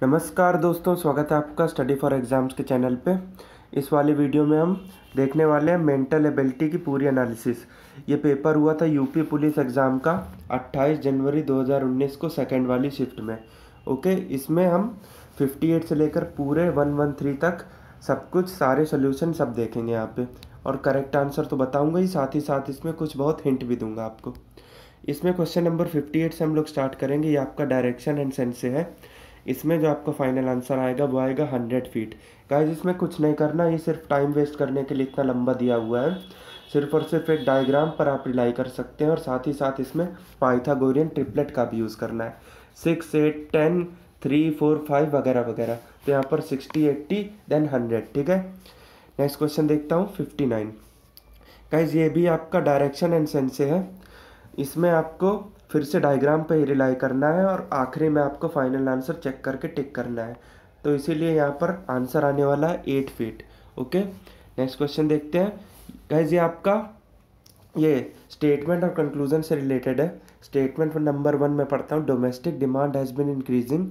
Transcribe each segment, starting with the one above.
नमस्कार दोस्तों, स्वागत है आपका स्टडी फॉर एग्ज़ाम्स के चैनल पे। इस वाली वीडियो में हम देखने वाले हैं मेंटल एबिलिटी की पूरी एनालिसिस। ये पेपर हुआ था यूपी पुलिस एग्ज़ाम का 28 जनवरी 2019 को सेकंड वाली शिफ्ट में। ओके, इसमें हम 58 से लेकर पूरे 113 तक सब कुछ सारे सोल्यूशन सब देखेंगे यहाँ पे, और करेक्ट आंसर तो बताऊँगा ही, साथ साथ इसमें कुछ बहुत हिंट भी दूंगा आपको। इसमें क्वेश्चन नंबर 58 से हम लोग स्टार्ट करेंगे। ये आपका डायरेक्शन एंड सेंस से है। इसमें जो आपका फाइनल आंसर आएगा वो आएगा 100 फीट। गाइस, इसमें कुछ नहीं करना, ये सिर्फ टाइम वेस्ट करने के लिए इतना लंबा दिया हुआ है। सिर्फ और सिर्फ एक डायग्राम पर आप रिलाई कर सकते हैं, और साथ ही साथ इसमें पाइथागोरियन ट्रिपलेट का भी यूज़ करना है। 6, 8, 10, 3, 4, 5 वगैरह वगैरह। तो यहाँ पर 60, 80 देन 100। ठीक है, नेक्स्ट क्वेश्चन देखता हूँ 59। गाइस, ये भी आपका डायरेक्शन एंड सेंस से है। इसमें आपको फिर से डायग्राम पे ही रिलाई करना है, और आखिरी में आपको फाइनल आंसर चेक करके टिक करना है। तो इसीलिए यहाँ पर आंसर आने वाला है 8 फीट। ओके, नेक्स्ट क्वेश्चन देखते हैं। गाइस, ये आपका ये स्टेटमेंट और कंक्लूजन से रिलेटेड है। स्टेटमेंट नंबर 1 में पढ़ता हूँ, domestic demand has been increasing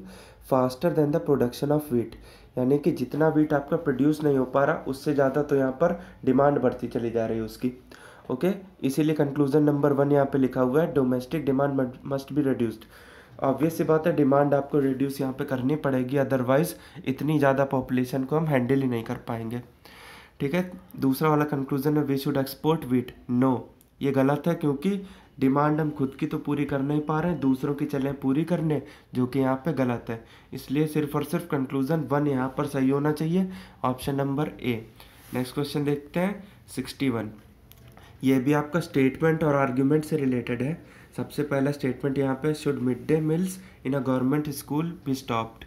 faster than the production of wheat. यानी कि जितना वीट आपका प्रोड्यूस नहीं हो पा रहा, उससे ज़्यादा तो यहाँ पर डिमांड बढ़ती चली जा रही है उसकी। ओके, इसीलिए कंक्लूजन नंबर 1 यहाँ पे लिखा हुआ है, domestic demand must be reduced. Obvious सी बात है, डिमांड आपको रिड्यूस यहाँ पे करनी पड़ेगी, अदरवाइज इतनी ज़्यादा पॉपुलेशन को हम हैंडल ही नहीं कर पाएंगे। ठीक है, दूसरा वाला कंक्लूजन है, we should export wheat. No, ये गलत है, क्योंकि डिमांड हम खुद की तो पूरी कर नहीं पा रहे हैं, दूसरों की चलें पूरी करने, जो कि यहाँ पे गलत है। इसलिए सिर्फ और सिर्फ कंक्लूजन 1 यहाँ पर सही होना चाहिए, option number A. Next question देखते हैं 61। ये भी आपका स्टेटमेंट और आर्ग्यूमेंट से रिलेटेड है। सबसे पहला स्टेटमेंट यहाँ पे, should mid day meals in a government school be stopped.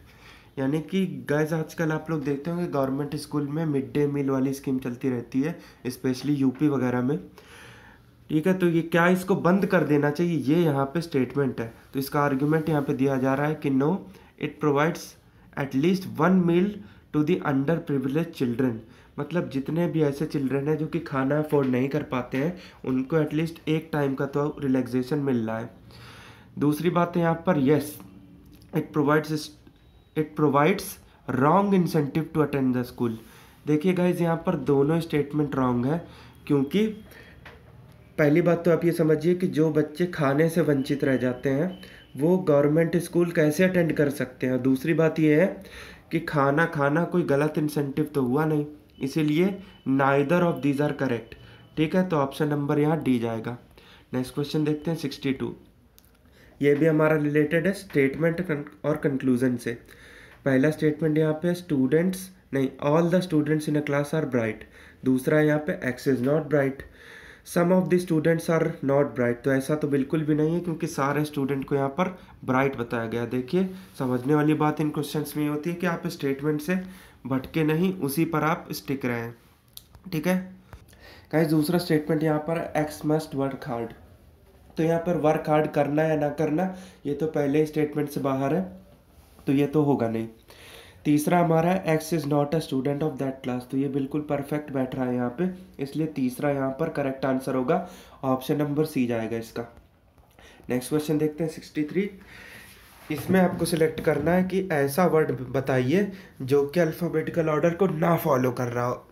यानी कि गाइस, आजकल आप लोग देखते होंगे गवर्नमेंट स्कूल में मिड डे मील वाली स्कीम चलती रहती है, स्पेशली यूपी वगैरह में। ठीक है, तो ये क्या इसको बंद कर देना चाहिए, ये यहाँ पे स्टेटमेंट है। तो इसका आर्ग्यूमेंट यहाँ पे दिया जा रहा है कि no, it provides at least 1 meal to the under privilege children. मतलब जितने भी ऐसे चिल्ड्रन हैं जो कि खाना अफोर्ड नहीं कर पाते हैं, उनको एटलीस्ट एक टाइम का तो रिलैक्सेशन मिल रहा है। दूसरी बात है यहाँ पर, yes it provides wrong incentive to attend the school. देखिए गाइज, यहाँ पर दोनों स्टेटमेंट रॉन्ग है, क्योंकि पहली बात तो आप ये समझिए कि जो बच्चे खाने से वंचित रह जाते हैं वो गवर्नमेंट स्कूल कैसे अटेंड कर सकते हैं। दूसरी बात ये है कि खाना खाना कोई गलत इंसेंटिव तो हुआ नहीं, इसीलिए neither of these are correct. ठीक है, तो ऑप्शन नंबर यहाँ डी जाएगा। नेक्स्ट क्वेश्चन देखते हैं 62। ये भी हमारा रिलेटेड है स्टेटमेंट और कंक्लूजन से। पहला स्टेटमेंट यहाँ पे, स्टूडेंट्स नहीं, all the students in a class are bright. दूसरा यहाँ पे, X is not bright, some of the students are not bright. तो ऐसा तो बिल्कुल भी नहीं है, क्योंकि सारे स्टूडेंट को यहाँ पर ब्राइट बताया गया। देखिए, समझने वाली बात इन क्वेश्चंस में होती है कि आप स्टेटमेंट से भटके नहीं, उसी पर आप स्टिक रहें। ठीक है गाइस, दूसरा स्टेटमेंट यहाँ पर, एक्स मस्ट वर्क हार्ड। तो यहाँ पर वर्क हार्ड करना या ना करना, ये तो पहले ही स्टेटमेंट से बाहर है, तो ये तो होगा नहीं। तीसरा हमारा है, x is not a student of that class. तो ये बिल्कुल परफेक्ट बैठ रहा है यहाँ पे, इसलिए तीसरा यहाँ पर करेक्ट आंसर होगा, ऑप्शन नंबर सी जाएगा इसका। नेक्स्ट क्वेश्चन देखते हैं 63। इसमें आपको सिलेक्ट करना है कि ऐसा वर्ड बताइए जो कि अल्फ़ाबेटिकल ऑर्डर को ना फॉलो कर रहा हो।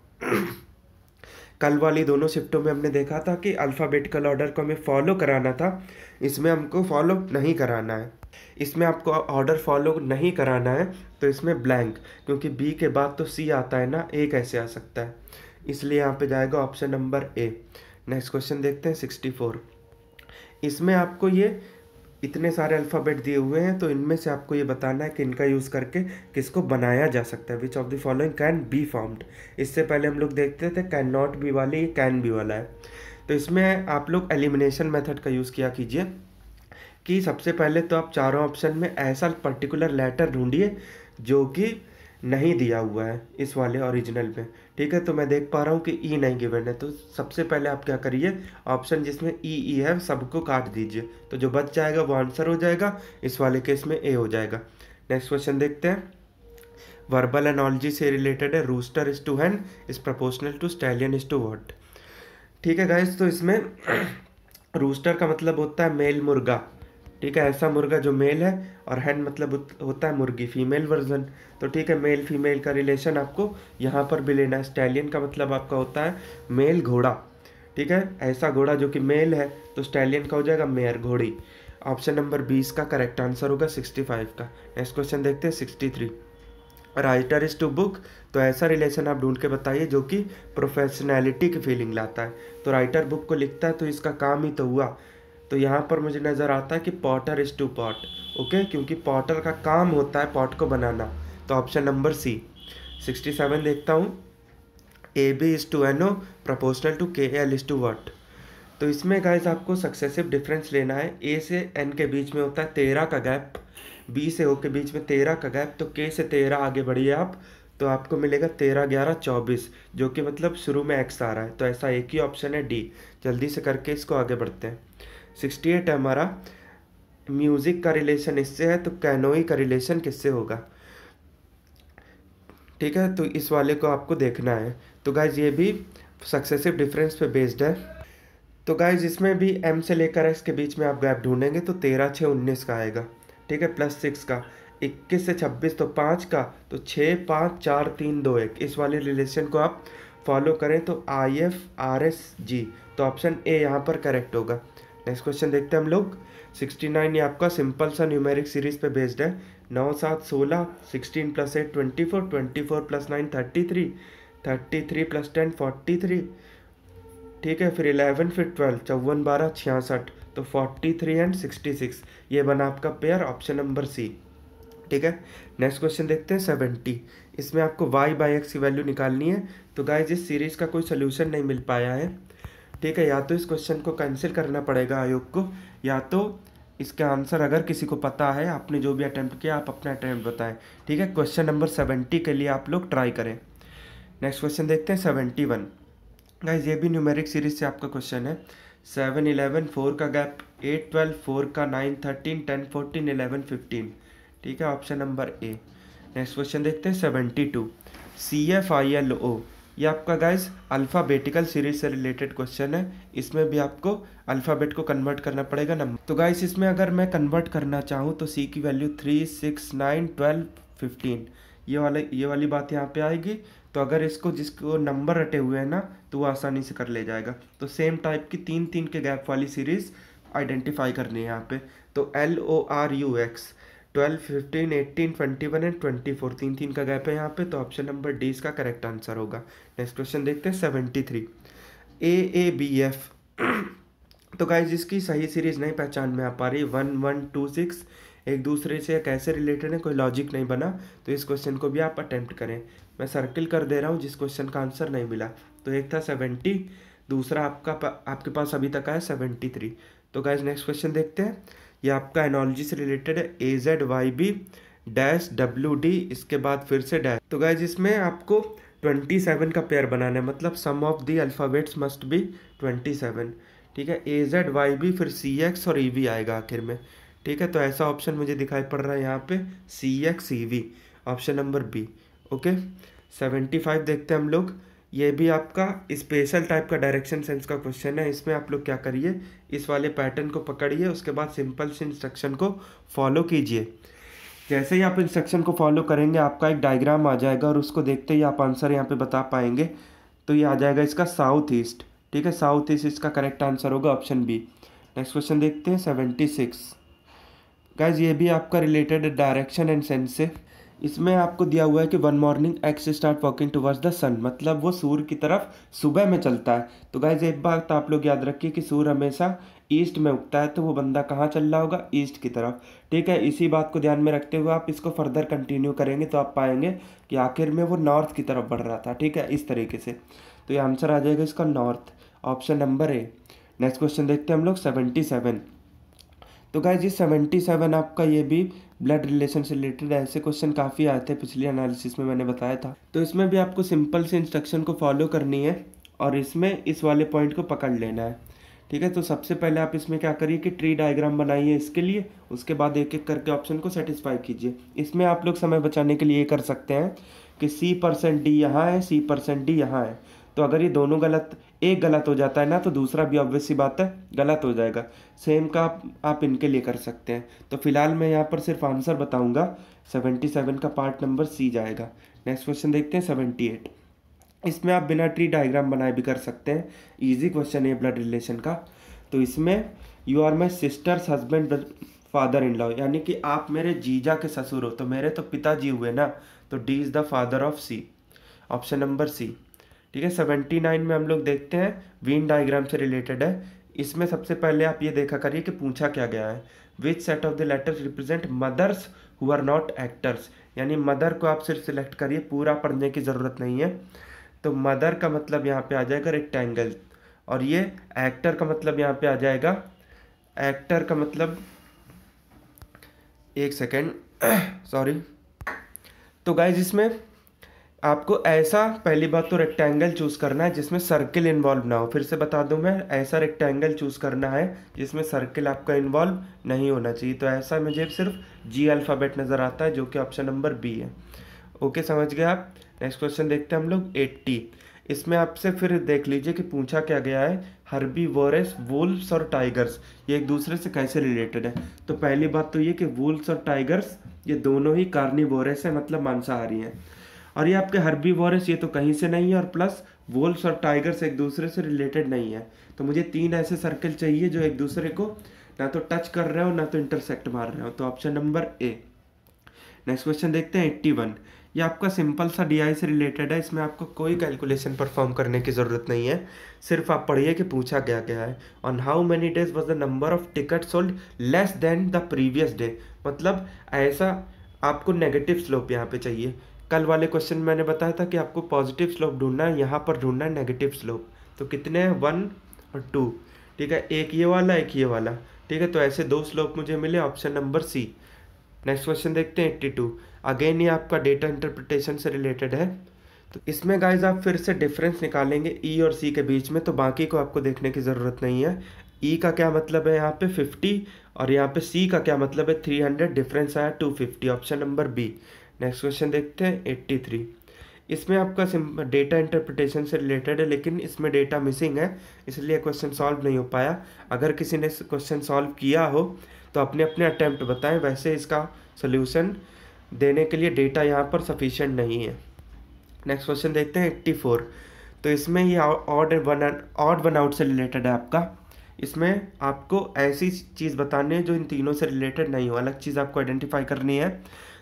कल वाली दोनों शिफ्टों में हमने देखा था कि अल्फ़ाबेटिकल ऑर्डर को हमें फॉलो कराना था, इसमें हमको फॉलो नहीं कराना है। इसमें आपको ऑर्डर फॉलो नहीं कराना है, तो इसमें ब्लैंक, क्योंकि बी के बाद तो सी आता है ना, ए कैसे आ सकता है, इसलिए यहाँ पे जाएगा option number A. Next question देखते हैं 64। इसमें आपको ये इतने सारे अल्फ़ाबेट दिए हुए हैं, तो इनमें से आपको ये बताना है कि इनका यूज़ करके किसको बनाया जा सकता है, which of the following can be formed. इससे पहले हम लोग देखते थे कैन नॉट बी वाली, ये कैन बी वाला है। तो इसमें आप लोग एलिमिनेशन मेथड का यूज़ किया कीजिए, कि सबसे पहले तो आप चारों ऑप्शन में ऐसा पर्टिकुलर लेटर ढूंढिए जो कि नहीं दिया हुआ है इस वाले ओरिजिनल में। ठीक है, तो मैं देख पा रहा हूँ कि ई नहीं गिवन है, तो सबसे पहले आप क्या करिए, ऑप्शन जिसमें ई है सबको काट दीजिए, तो जो बच जाएगा वो आंसर हो जाएगा। इस वाले केस में ए हो जाएगा। नेक्स्ट क्वेश्चन देखते हैं, वर्बल एनोलॉजी से रिलेटेड है, rooster is to hen is proportional to stallion is to what. ठीक है गाइस, तो इसमें रूस्टर का मतलब होता है मेल मुर्गा, ठीक है, ऐसा मुर्गा जो मेल है, और हैन मतलब होता है मुर्गी, फीमेल वर्जन। तो ठीक है, मेल फीमेल का रिलेशन आपको यहाँ पर भी लेना है। स्टैलियन का मतलब आपका होता है मेल घोड़ा। ठीक है, ऐसा घोड़ा जो कि मेल है, तो स्टैलियन का हो जाएगा मेयर, घोड़ी। ऑप्शन नंबर 20 का करेक्ट आंसर होगा 65 का। नेक्स्ट क्वेश्चन देखते हैं 63। राइटर इज टू बुक, तो ऐसा रिलेशन आप ढूंढ के बताइए जो कि प्रोफेशनैलिटी की फीलिंग लाता है। तो राइटर बुक को लिखता है तो इसका काम ही तो हुआ। तो यहाँ पर मुझे नज़र आता है कि potter is to pot. Okay, क्योंकि पॉटर का काम होता है पॉट को बनाना। तो ऑप्शन नंबर सी। 67 देखता हूँ। A B is to N O proportional to K L is to what. तो इसमें गाइज आपको सक्सेसिव डिफरेंस लेना है। ए से एन के बीच में होता है 13 का गैप, बी से ओ के बीच में 13 का गैप, तो के से 13 आगे बढ़िए आप, तो आपको मिलेगा 13 11 24, जो कि मतलब शुरू में एक्स आ रहा है। तो ऐसा एक ही ऑप्शन है डी। जल्दी से करके इसको आगे बढ़ते हैं। 68 है हमारा। म्यूजिक का रिलेशन इससे है, तो कैनोई का रिलेशन किससे होगा? ठीक है, तो इस वाले को आपको देखना है। तो गाइज ये भी सक्सेसिव डिफरेंस पे बेस्ड है। तो गाइज इसमें भी एम से लेकर एक्स के बीच में आप गैप ढूंढेंगे तो 13 6 19 का आएगा। ठीक है, प्लस 6 का, 21 से 26 तो 5 का, तो 6 5 4 3 2 1, इस वाले रिलेशन को आप फॉलो करें तो I F R S G. तो ऑप्शन ए यहाँ पर करेक्ट होगा। नेक्स्ट क्वेश्चन देखते हैं हम लोग। 69 ये आपका सिंपल सा न्यूमेरिक सीरीज पे बेस्ड है। 9 7 16, 16 + 8 24, 24 + 9 33, 33 + 10 43। ठीक है, फिर 11 फिर 12, 54 12 66, तो 43 एंड 66, ये बना आपका पेयर, ऑप्शन नंबर सी। ठीक है, नेक्स्ट क्वेश्चन देखते हैं 70। इसमें आपको y/x की वैल्यू निकालनी है। तो गाइज इस सीरीज का कोई सोल्यूशन नहीं मिल पाया है। ठीक है, या तो इस क्वेश्चन को कैंसिल करना पड़ेगा आयोग को, या तो इसका आंसर अगर किसी को पता है, आपने जो भी अटैम्प्ट किया आप अपना अटैम्प्ट बताएं। ठीक है, क्वेश्चन नंबर 70 के लिए आप लोग ट्राई करें। नेक्स्ट क्वेश्चन देखते हैं 71। गाइज ये भी न्यूमेरिक सीरीज से आपका क्वेश्चन है। 7 11 4 का गैप, 8 12 4 का 9 13 10 14 11 15। ठीक है, option number A. Next question देखते हैं 72। CFILO, ये आपका गाइज अल्फ़ाबेटिकल सीरीज से रिलेटेड क्वेश्चन है। इसमें भी आपको अल्फ़ाबेट को कन्वर्ट करना पड़ेगा नंबर। तो गाइज इसमें अगर मैं कन्वर्ट करना चाहूँ तो C की वैल्यू 3 6 9 12 15, ये वाली बात यहाँ पे आएगी। तो अगर इसको जिसको नंबर रटे हुए हैं ना, तो वो आसानी से कर ले जाएगा। तो सेम टाइप की 3 3 के गैप वाली सीरीज आइडेंटिफाई करनी है यहाँ पे। तो LORUX 12 15 18 21 एंड 24, 3 3 का गैप है यहाँ पे। तो ऑप्शन नंबर डी इसका करेक्ट आंसर होगा। नेक्स्ट क्वेश्चन देखते हैं 73। AABF। तो गाइज इसकी सही सीरीज नहीं पहचान में आ पा रही। 1 1 2 6 एक दूसरे से कैसे रिलेटेड है, कोई लॉजिक नहीं बना। तो इस क्वेश्चन को भी आप अटेम्प्ट करें। मैं सर्किल कर दे रहा हूँ जिस क्वेश्चन का आंसर नहीं मिला। तो एक था 70, दूसरा आपके पास अभी तक आया 73। तो गाइज नेक्स्ट क्वेश्चन देखते हैं। ये आपका एनोलॉजी से रिलेटेड है। AZYB -WD, इसके बाद फिर से डैश। तो गाइज इसमें आपको 27 का पेयर बनाना है, मतलब sum of the alphabets must be 27। ठीक है, AZYB फिर CX और EV आएगा आखिर में। ठीक है, तो ऐसा ऑप्शन मुझे दिखाई पड़ रहा है यहाँ पे, CX EV, option number B. Okay, 75 देखते हैं हम लोग। ये भी आपका स्पेशल टाइप का डायरेक्शन सेंस का क्वेश्चन है। इसमें आप लोग क्या करिए, इस वाले पैटर्न को पकड़िए, उसके बाद सिंपल से इंस्ट्रक्शन को फॉलो कीजिए। जैसे ही आप इंस्ट्रक्शन को फॉलो करेंगे आपका एक डायग्राम आ जाएगा, और उसको देखते ही आप आंसर यहाँ पे बता पाएंगे। तो ये आ जाएगा इसका साउथ ईस्ट। ठीक है, साउथ ईस्ट इसका करेक्ट आंसर होगा, ऑप्शन बी। नेक्स्ट क्वेश्चन देखते हैं 76। गाइज ये भी आपका रिलेटेड डायरेक्शन एंड सेंस से। इसमें आपको दिया हुआ है कि one morning X start walking towards the sun, मतलब वो सूर्य की तरफ सुबह में चलता है। तो गाइज एक बात आप लोग याद रखिए कि सूर्य हमेशा ईस्ट में उगता है, तो वो बंदा कहाँ चल रहा होगा, ईस्ट की तरफ। ठीक है, इसी बात को ध्यान में रखते हुए आप इसको फर्दर कंटिन्यू करेंगे तो आप पाएंगे कि आखिर में वो नॉर्थ की तरफ बढ़ रहा था। ठीक है, इस तरीके से। तो ये आंसर आ जाएगा इसका north, option number A. Next question देखते हैं हम लोग 77। तो गाइज ये 77 आपका ये भी ब्लड रिलेशन से रिलेटेड, ऐसे क्वेश्चन काफ़ी आए थे पिछले एनालिसिस में, मैंने बताया था। तो इसमें भी आपको सिंपल से इंस्ट्रक्शन को फॉलो करनी है, और इसमें इस वाले पॉइंट को पकड़ लेना है। ठीक है, तो सबसे पहले आप इसमें क्या करिए कि ट्री डायग्राम बनाइए इसके लिए, उसके बाद एक एक करके ऑप्शन को सेटिस्फाई कीजिए। इसमें आप लोग समय बचाने के लिए ये कर सकते हैं कि C% D यहाँ है, C% D यहाँ है। तो अगर ये दोनों गलत, एक गलत हो जाता है ना तो दूसरा भी ऑब्वियस सी बात है गलत हो जाएगा। सेम का आप इनके लिए कर सकते हैं। तो फिलहाल मैं यहाँ पर सिर्फ आंसर बताऊंगा, 77 का पार्ट नंबर सी जाएगा। नेक्स्ट क्वेश्चन देखते हैं 78। इसमें आप बिना ट्री डायग्राम बनाए भी कर सकते हैं, इजी क्वेश्चन है ब्लड रिलेशन का। तो इसमें you are my sister's husband father in law, यानी कि आप मेरे जीजा के ससुर हो, तो मेरे तो पिताजी हुए ना, तो D is the father of C, option number C. ठीक है, 79 में हम लोग देखते हैं वीन डायग्राम से रिलेटेड है। इसमें सबसे पहले आप ये देखा करिए कि पूछा क्या गया है, which set of the letters represent mothers who are not actors, यानी मदर को आप सिर्फ सिलेक्ट करिए, पूरा पढ़ने की ज़रूरत नहीं है। तो मदर का मतलब यहाँ पे आ जाएगा रेक्टेंगल, और ये एक्टर का मतलब यहाँ पे आ जाएगा, एक्टर का मतलब, एक सेकेंड सॉरी। तो गाइज इसमें आपको ऐसा, पहली बात तो रेक्टेंगल चूज़ करना है जिसमें सर्किल इन्वॉल्व ना हो। फिर से बता दूं मैं, ऐसा रेक्टेंगल चूज़ करना है जिसमें सर्किल आपका इन्वॉल्व नहीं होना चाहिए। तो ऐसा मुझे सिर्फ जी अल्फ़ाबेट नज़र आता है, जो कि ऑप्शन नंबर बी है। ओके, समझ गए आप। नेक्स्ट क्वेश्चन देखते हैं हम लोग 80। इसमें आपसे फिर देख लीजिए कि पूछा क्या गया है, हर्बीवोरस वुल्फ्स और टाइगर्स ये एक दूसरे से कैसे रिलेटेड है। तो पहली बात तो ये कि वुल्फ्स और टाइगर्स ये दोनों ही कार्निवोरस है, मतलब मांसाहारी हैं। और ये आपके हर्बीवोरस ये तो कहीं से नहीं है, और प्लस वुल्फ्स और टाइगर्स एक दूसरे से रिलेटेड नहीं है। तो मुझे 3 ऐसे सर्कल चाहिए जो एक दूसरे को ना तो टच कर रहे हो ना तो इंटरसेक्ट मार रहे हो, तो option number A. Next question देखते हैं 81। ये आपका सिंपल सा डीआई से रिलेटेड है, इसमें आपको कोई कैलकुलेशन परफॉर्म करने की ज़रूरत नहीं है, सिर्फ आप पढ़िए कि पूछा क्या गया है। On how many days was the number of ticket sold less than the previous day, मतलब ऐसा आपको नेगेटिव स्लोप यहाँ पे चाहिए। कल वाले क्वेश्चन में मैंने बताया था कि आपको पॉजिटिव स्लोप ढूंढना है, यहाँ पर ढूंढना है नेगेटिव स्लोप। तो कितने हैं, 1 और 2। ठीक है, एक ये वाला एक ये वाला। ठीक है, तो ऐसे 2 स्लोप मुझे मिले, option number C. Next question देखते हैं 82। अगेन ये आपका डेटा इंटरप्रिटेशन से रिलेटेड है। तो इसमें गाइज आप फिर से डिफरेंस निकालेंगे ई और सी के बीच में, तो बाकी को आपको देखने की ज़रूरत नहीं है। ई का क्या मतलब है यहाँ पे 50, और यहाँ पे सी का क्या मतलब है 300, डिफरेंस आया 250, option number B. Next question देखते हैं 83। इसमें आपका डेटा इंटरप्रिटेशन से रिलेटेड है, लेकिन इसमें डेटा मिसिंग है, इसलिए क्वेश्चन सॉल्व नहीं हो पाया। अगर किसी ने क्वेश्चन सॉल्व किया हो तो अपने अपने अटैम्प्ट बताएं, वैसे इसका सोल्यूशन देने के लिए डेटा यहाँ पर सफिशिएंट नहीं है। नेक्स्ट क्वेश्चन देखते हैं 84। तो इसमें ये ऑड वन आउट से रिलेटेड है आपका। इसमें आपको ऐसी चीज़ बतानी है जो इन तीनों से रिलेटेड नहीं हो, अलग चीज़ आपको आइडेंटिफाई करनी है।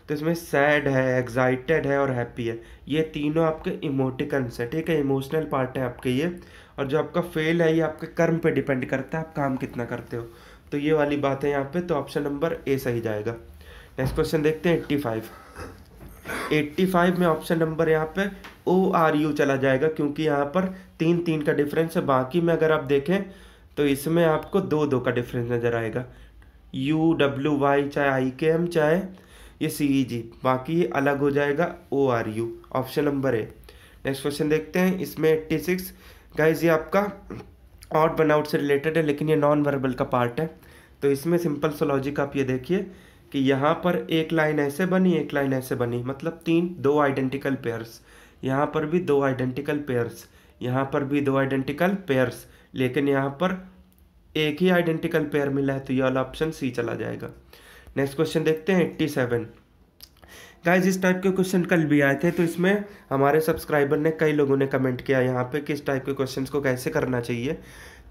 तो इसमें सैड है, एग्जाइटेड है और हैप्पी है, ये तीनों आपके इमोटिकन्स है। ठीक है, इमोशनल पार्ट है आपके ये। और जो आपका फेल है ये आपके कर्म पे डिपेंड करता है, आप काम कितना करते हो। तो ये वाली बात है यहाँ पे, तो ऑप्शन नंबर ए सही जाएगा। नेक्स्ट क्वेश्चन देखते हैं 85। 85 में ऑप्शन नंबर यहाँ पे ORU चला जाएगा, क्योंकि यहाँ पर 3-3 का डिफरेंस है। बाकी में अगर आप देखें तो इसमें आपको 2-2 का डिफरेंस नज़र आएगा, UWY चाहे IKM चाहे ये CEG, बाकी ये अलग हो जाएगा ORU, option number A. Next question देखते हैं इसमें 86। गाइज ये आपका ऑड वन आउट से रिलेटेड है, लेकिन ये नॉन वर्बल का पार्ट है। तो इसमें सिंपल सा लॉजिक आप ये देखिए कि यहाँ पर एक लाइन ऐसे बनी एक लाइन ऐसे बनी, मतलब 2 आइडेंटिकल पेयर्स, यहाँ पर भी 2 आइडेंटिकल पेयर्स, यहाँ पर भी 2 आइडेंटिकल पेयर्स, लेकिन यहाँ पर एक ही आइडेंटिकल पेयर मिला है, तो ये वाला ऑप्शन सी चला जाएगा। नेक्स्ट क्वेश्चन देखते हैं 87। गाइज इस टाइप के क्वेश्चन कल भी आए थे, तो इसमें हमारे सब्सक्राइबर ने, कई लोगों ने कमेंट किया यहाँ पे कि इस टाइप के क्वेश्चन को कैसे करना चाहिए।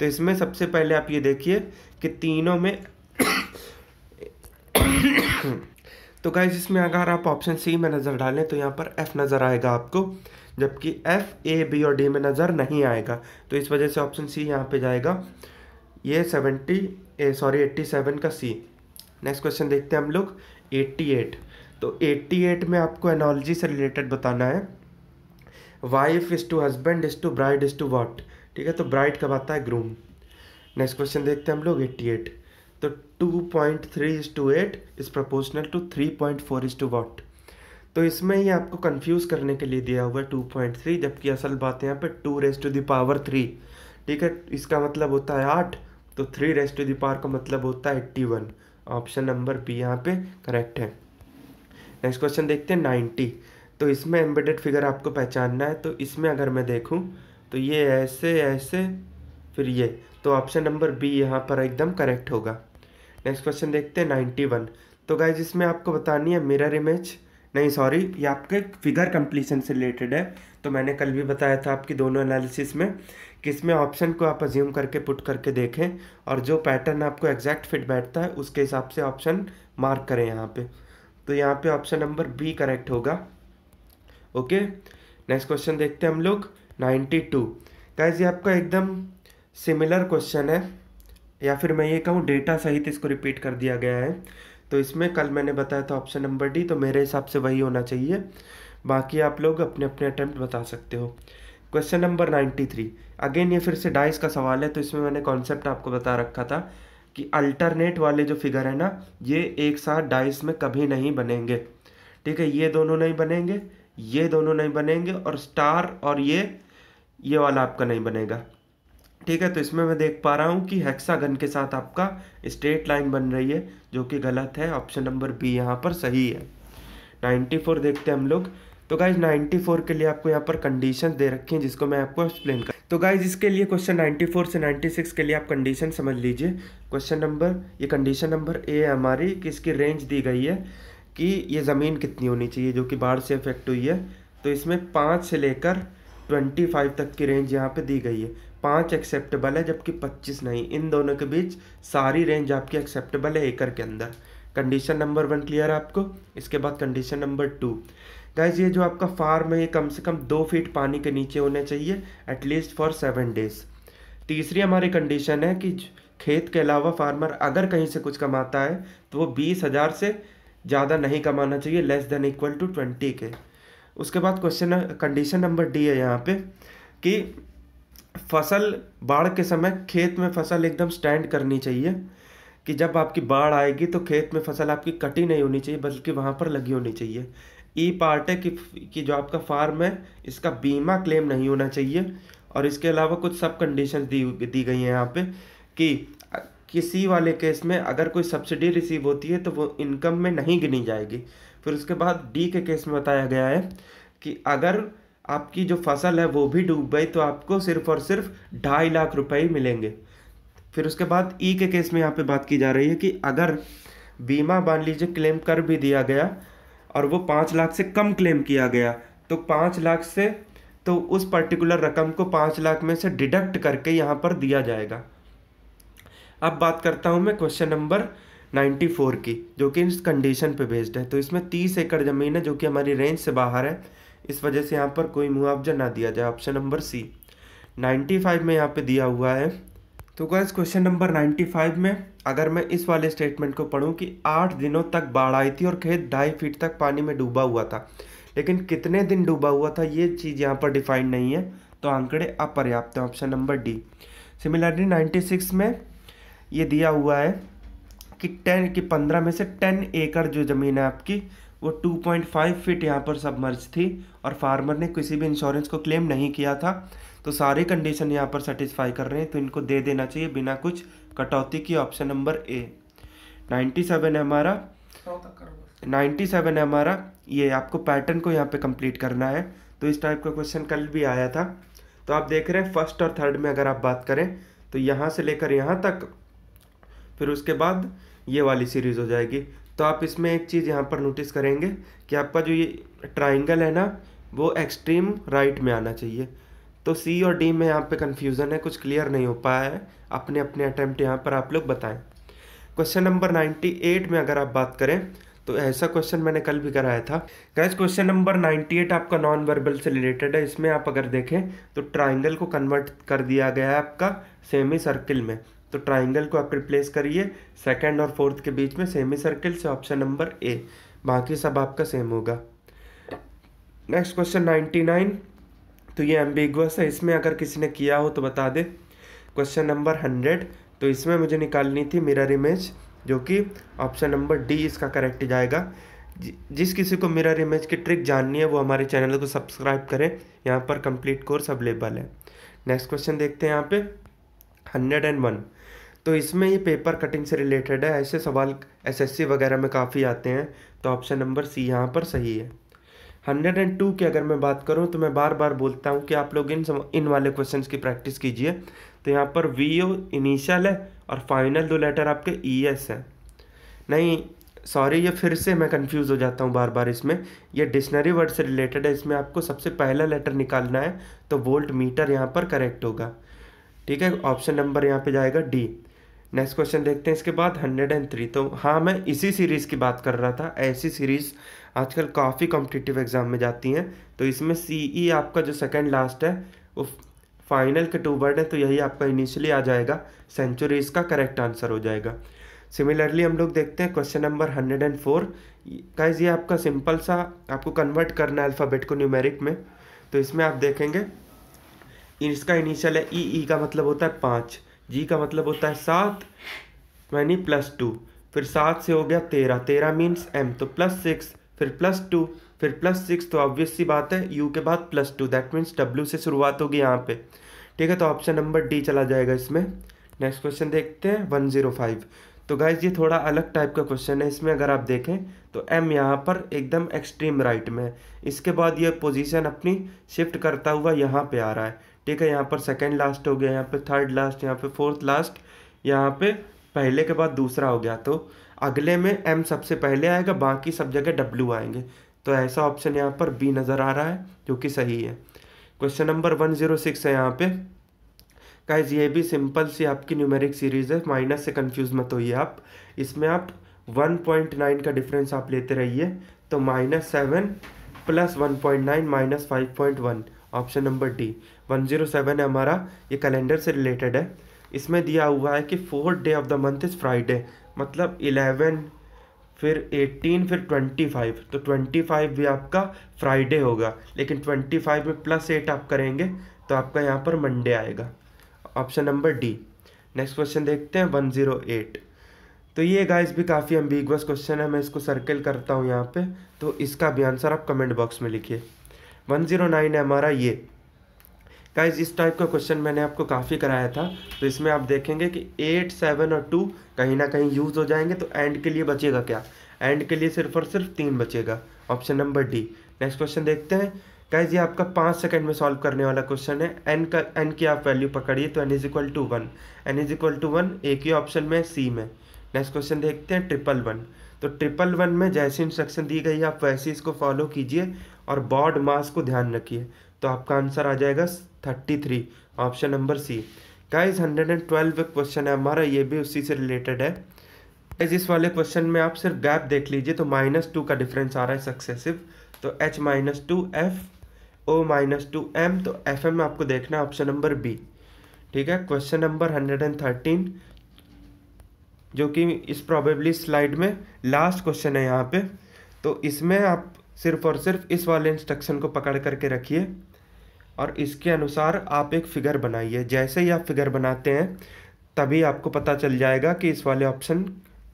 तो इसमें सबसे पहले आप ये देखिए कि तीनों में तो गाइज इसमें अगर आप ऑप्शन सी में नज़र डालें तो यहाँ पर एफ नज़र आएगा आपको, जबकि एफ, ए, बी और डी में नज़र नहीं आएगा, तो इस वजह से ऑप्शन सी यहाँ पे जाएगा। ये 87 का सी। नेक्स्ट क्वेश्चन देखते हैं हम लोग 88। तो 88 में आपको एनोलॉजी से रिलेटेड बताना है, wife is to husband is to bride is to what. ठीक है, तो ब्राइड कब आता है, ग्रूम। नेक्स्ट क्वेश्चन देखते हैं हम लोग 88। तो 2.3:8 इज प्रोपोर्शनल टू 3.4 वॉट। तो इसमें ही आपको कंफ्यूज करने के लिए दिया हुआ है 2.3, जबकि असल बात है यहाँ पे 2⁻3। ठीक है, इसका मतलब होता है 8, तो 3⁻, का मतलब होता है 81, ऑप्शन नंबर बी यहाँ पे करेक्ट है। नेक्स्ट क्वेश्चन देखते हैं 90। तो इसमें एम्बेडेड फिगर आपको पहचानना है। तो इसमें अगर मैं देखूँ तो ये ऐसे ऐसे फिर ये, तो ऑप्शन नंबर बी यहाँ पर एकदम करेक्ट होगा। नेक्स्ट क्वेश्चन देखते हैं 91। तो गाइज इसमें आपको बतानी है मिरर इमेज, नहीं सॉरी, ये आपके फिगर कंप्लीशन से रिलेटेड है। तो मैंने कल भी बताया था आपकी दोनों एनालिसिस में कि इसमें ऑप्शन को आप अज्यूम करके पुट करके देखें और जो पैटर्न आपको एग्जैक्ट फिट बैठता है उसके हिसाब से ऑप्शन मार्क करें यहाँ पे। तो यहाँ पे ऑप्शन नंबर बी करेक्ट होगा। ओके, नेक्स्ट क्वेश्चन देखते हैं हम लोग 92। गाइज ये आपका एकदम सिमिलर क्वेश्चन है, या फिर मैं ये कहूँ डेटा सहित इसको रिपीट कर दिया गया है। तो इसमें कल मैंने बताया था ऑप्शन नंबर डी, तो मेरे हिसाब से वही होना चाहिए। बाकी आप लोग अपने अपने अटेम्प्ट बता सकते हो। Question number 93। अगेन ये फिर से डाइस का सवाल है, तो इसमें मैंने कॉन्सेप्ट आपको बता रखा था कि अल्टरनेट वाले जो फिगर है ना, ये एक साथ डाइस में कभी नहीं बनेंगे। ठीक है, ये दोनों नहीं बनेंगे, ये दोनों नहीं बनेंगे, और स्टार और ये वाला आपका नहीं बनेगा। ठीक है, तो इसमें मैं देख पा रहा हूँ कि हेक्सागन के साथ आपका स्ट्रेट लाइन बन रही है, जो कि गलत है। ऑप्शन नंबर बी यहाँ पर सही है। 94 देखते हैं हम लोग। तो गाइज 94 के लिए आपको यहाँ पर कंडीशंस दे रखी हैं, जिसको मैं आपको एक्सप्लेन कर। तो गाइज इसके लिए क्वेश्चन 94 से 96 के लिए आप कंडीशन समझ लीजिए। क्वेश्चन नंबर, ये कंडीशन नंबर ए है हमारी, कि इसकी रेंज दी गई है कि ये ज़मीन कितनी होनी चाहिए जो कि बाढ़ से इफेक्ट हुई है। तो इसमें 5 से लेकर 25 तक की रेंज यहाँ पे दी गई है। 5 एक्सेप्टेबल है जबकि 25 नहीं, इन दोनों के बीच सारी रेंज आपकी एक्सेप्टेबल है एकड़ के अंदर। कंडीशन नंबर 1 क्लियर है आपको। इसके बाद कंडीशन नंबर 2। गाइज ये जो आपका फार्म है ये कम से कम 2 फीट पानी के नीचे होने चाहिए एटलीस्ट फॉर 7 डेज। तीसरी हमारी कंडीशन है कि खेत के अलावा फार्मर अगर कहीं से कुछ कमाता है तो वो 20,000 से ज़्यादा नहीं कमाना चाहिए, लेस देन इक्वल टू 20 के। उसके बाद क्वेश्चन कंडीशन नंबर डी है यहाँ पे कि फसल बाढ़ के समय खेत में फसल एकदम स्टैंड करनी चाहिए, कि जब आपकी बाढ़ आएगी तो खेत में फसल आपकी कटी नहीं होनी चाहिए बल्कि वहाँ पर लगी होनी चाहिए। ई पार्ट है कि जो आपका फार्म है इसका बीमा क्लेम नहीं होना चाहिए। और इसके अलावा कुछ सब कंडीशंस दी गई हैं यहाँ पे कि किसी वाले केस में अगर कोई सब्सिडी रिसीव होती है तो वो इनकम में नहीं गिनी जाएगी। फिर उसके बाद डी के केस में बताया गया है कि अगर आपकी जो फसल है वो भी डूब गई तो आपको सिर्फ और सिर्फ 2.5 लाख रुपए ही मिलेंगे। फिर उसके बाद ई के केस में यहाँ पे बात की जा रही है कि अगर बीमा मान लीजिए क्लेम कर भी दिया गया और वो 5 लाख से कम क्लेम किया गया, तो 5 लाख से तो उस पर्टिकुलर रकम को 5 लाख में से डिडक्ट करके यहाँ पर दिया जाएगा। अब बात करता हूँ मैं क्वेश्चन नंबर 94 की, जो कि इस कंडीशन पे बेस्ड है। तो इसमें 30 एकड़ ज़मीन है जो कि हमारी रेंज से बाहर है, इस वजह से यहाँ पर कोई मुआवजा ना दिया जाए। ऑप्शन नंबर सी। 95 में यहाँ पे दिया हुआ है। तो गाइस क्वेश्चन नंबर 95 में अगर मैं इस वाले स्टेटमेंट को पढ़ूँ कि 8 दिनों तक बाढ़ आई थी और खेत 2.5 फीट तक पानी में डूबा हुआ था, लेकिन कितने दिन डूबा हुआ था ये चीज़ यहाँ पर डिफाइंड नहीं है, तो आंकड़े अपर्याप्त है। Option number D. सिमिलरली 96 में ये दिया हुआ है कि 15 में से 10 एकड़ जो ज़मीन है आपकी वो 2.5 फीट यहाँ पर सबमर्ज थी और फार्मर ने किसी भी इंश्योरेंस को क्लेम नहीं किया था। तो सारी कंडीशन यहाँ पर सेटिस्फाई कर रहे हैं, तो इनको दे देना चाहिए बिना कुछ कटौती की। Option number A. 97 है हमारा। 97 है हमारा। ये आपको पैटर्न को यहाँ पे कंप्लीट करना है। तो इस टाइप का क्वेश्चन कल भी आया था। तो आप देख रहे हैं फर्स्ट और थर्ड में अगर आप बात करें तो यहाँ से लेकर यहाँ तक, फिर उसके बाद ये वाली सीरीज़ हो जाएगी। तो आप इसमें एक चीज़ यहाँ पर नोटिस करेंगे कि आपका जो ये ट्राइंगल है ना वो एक्सट्रीम राइट में आना चाहिए। तो सी और डी में यहाँ पे कंफ्यूजन है, कुछ क्लियर नहीं हो पाया है। अपने अपने अटैम्प्ट यहाँ पर आप लोग बताएं। क्वेश्चन नंबर 98 में अगर आप बात करें तो ऐसा क्वेश्चन मैंने कल भी कराया था। गाइस क्वेश्चन नंबर 98 आपका नॉन वर्बल से रिलेटेड है। इसमें आप अगर देखें तो ट्राइंगल को कन्वर्ट कर दिया गया है आपका सेमी सर्किल में। तो ट्राइंगल को आप रिप्लेस करिए सेकंड और फोर्थ के बीच में सेमी सर्किल से। Option number A. बाकी सब आपका सेम होगा। Next question 99। तो ये एम्बिगुअस है, इसमें अगर किसी ने किया हो तो बता दे। Question number 100। तो इसमें मुझे निकालनी थी मिरर इमेज, जो कि ऑप्शन नंबर डी इसका करेक्ट जाएगा। जिस किसी को मिरर इमेज की ट्रिक जाननी है वो हमारे चैनल को सब्सक्राइब करें, यहाँ पर कंप्लीट कोर्स अवेलेबल है। नेक्स्ट क्वेश्चन देखते हैं यहाँ पे 101। तो इसमें ये पेपर कटिंग से रिलेटेड है। ऐसे सवाल एसएससी वगैरह में काफ़ी आते हैं, तो ऑप्शन नंबर सी यहाँ पर सही है। 102 की अगर मैं बात करूं तो मैं बार बार बोलता हूं कि आप लोग इन वाले क्वेश्चंस की प्रैक्टिस कीजिए। तो यहाँ पर VO इनिशियल है और फाइनल 2 लेटर आपके ES है। नहीं सॉरी, ये फिर से मैं कंफ्यूज हो जाता हूँ बार बार इसमें। ये डिक्शनरी वर्ड से रिलेटेड है, इसमें आपको सबसे पहला लेटर निकालना है, तो वोल्ट मीटर यहाँ पर करेक्ट होगा। ठीक है, ऑप्शन नंबर यहाँ पे जाएगा डी। नेक्स्ट क्वेश्चन देखते हैं इसके बाद 103। तो हाँ, मैं इसी सीरीज़ की बात कर रहा था। ऐसी सीरीज़ आजकल काफ़ी कॉम्पिटिटिव एग्जाम में जाती हैं। तो इसमें CE आपका जो सेकंड लास्ट है वो फाइनल के 2 वर्ड है, तो यही आपका इनिशियली आ जाएगा, सेंचुरी इसका करेक्ट आंसर हो जाएगा। सिमिलरली हम लोग देखते हैं क्वेश्चन नंबर 104। गाइस ये आपका सिंपल सा आपको कन्वर्ट करना है अल्फ़ाबेट को न्यूमेरिक में। तो इसमें आप देखेंगे इसका इनिशियल है ई का मतलब होता है 5, जी का मतलब होता है 7 यानी +2, फिर 7 से हो गया 13, 13 मीन्स M, तो +6, फिर +2, फिर +6, तो ऑब्वियस सी बात है U के बाद +2, दैट मीन्स W से शुरुआत होगी यहाँ पे। ठीक है, तो ऑप्शन नंबर डी चला जाएगा इसमें। नेक्स्ट क्वेश्चन देखते हैं 105। तो गाइज ये थोड़ा अलग टाइप का क्वेश्चन है। इसमें अगर आप देखें तो M यहाँ पर एकदम एक्सट्रीम राइट में है, इसके बाद ये पोजीशन अपनी शिफ्ट करता हुआ यहाँ पे आ रहा है। ठीक है, यहाँ पर सेकंड लास्ट हो गया, यहाँ पे थर्ड लास्ट, यहाँ पे फोर्थ लास्ट, यहाँ पे पहले के बाद दूसरा हो गया। तो अगले में M सबसे पहले आएगा, बाकी सब जगह W आएंगे। तो ऐसा ऑप्शन यहाँ पर बी नज़र आ रहा है जो कि सही है। क्वेश्चन नंबर 106 है यहाँ पे। गाइस ये भी सिंपल सी आपकी न्यूमेरिक सीरीज़ है, माइनस से कंफ्यूज मत होइए आप। इसमें आप 1.9 का डिफरेंस आप लेते रहिए, तो -7 + 1.9 - 5.1, ऑप्शन नंबर डी। 107 है हमारा, ये कैलेंडर से रिलेटेड है। इसमें दिया हुआ है कि 4th day of the month is Friday, मतलब 11 फिर 18 फिर 25, तो 25 भी आपका फ्राइडे होगा, लेकिन 25 में +8 आप करेंगे तो आपका यहाँ पर मंडे आएगा, option number D. Next question देखते हैं 108। तो ये गाइस भी काफ़ी एम्बिगुअस क्वेश्चन है, मैं इसको सर्कल करता हूँ यहाँ पे, तो इसका भी आंसर आप कमेंट बॉक्स में लिखिए। 109 है हमारा ये। गाइस इस टाइप का क्वेश्चन मैंने आपको काफ़ी कराया था। तो इसमें आप देखेंगे कि 8, 7 और 2 कहीं ना कहीं यूज़ हो जाएंगे, तो एंड के लिए बचेगा क्या? एंड के लिए सिर्फ और सिर्फ 3 बचेगा, option number D. Next question देखते हैं। गाइस ये आपका 5 सेकंड में सॉल्व करने वाला क्वेश्चन है। एन की आप वैल्यू पकड़िए, तो n = 1, n = 1 एक ही ऑप्शन में सी में। नेक्स्ट क्वेश्चन देखते हैं 111। तो 111 में जैसी इंस्ट्रक्शन दी गई है आप वैसे इसको फॉलो कीजिए और बॉड मास को ध्यान रखिए, तो आपका आंसर आ जाएगा 33, option number C. Guys 112 question है हमारा, ये भी उसी से रिलेटेड है। गाइस इस वाले क्वेश्चन में आप सिर्फ गैप देख लीजिए, तो -2 का डिफरेंस आ रहा है सक्सेसिव, तो H - 2 F O - 2 M, तो FM में आपको देखना है ऑप्शन नंबर बी। ठीक है, क्वेश्चन नंबर 113 जो कि इस प्रोबेबली स्लाइड में लास्ट क्वेश्चन है यहाँ पे। तो इसमें आप सिर्फ और सिर्फ इस वाले इंस्ट्रक्शन को पकड़ करके रखिए और इसके अनुसार आप एक फिगर बनाइए। जैसे ही आप फिगर बनाते हैं तभी आपको पता चल जाएगा कि इस वाले ऑप्शन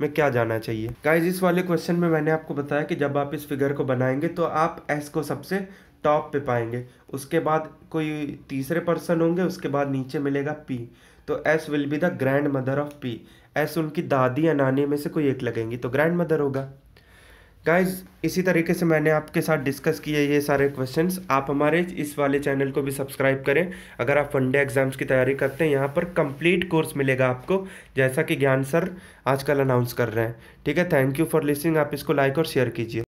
में क्या जाना चाहिए। गाइस इस वाले क्वेश्चन में मैंने आपको बताया कि जब आप इस फिगर को बनाएंगे तो आप S को सबसे टॉप पे पाएंगे, उसके बाद कोई तीसरे पर्सन होंगे, उसके बाद नीचे मिलेगा P, तो S will be the grand mother of P। S उनकी दादी या नानी में से कोई एक लगेंगी, तो ग्रैंड मदर होगा। गाइज इसी तरीके से मैंने आपके साथ डिस्कस किए ये सारे क्वेश्चंस। आप हमारे इस वाले चैनल को भी सब्सक्राइब करें अगर आप वनडे एग्जाम्स की तैयारी करते हैं। यहाँ पर कंप्लीट कोर्स मिलेगा आपको, जैसा कि ज्ञान सर आजकल अनाउंस कर रहे हैं। ठीक है, थैंक यू फॉर लिसनिंग। आप इसको लाइक और शेयर कीजिए।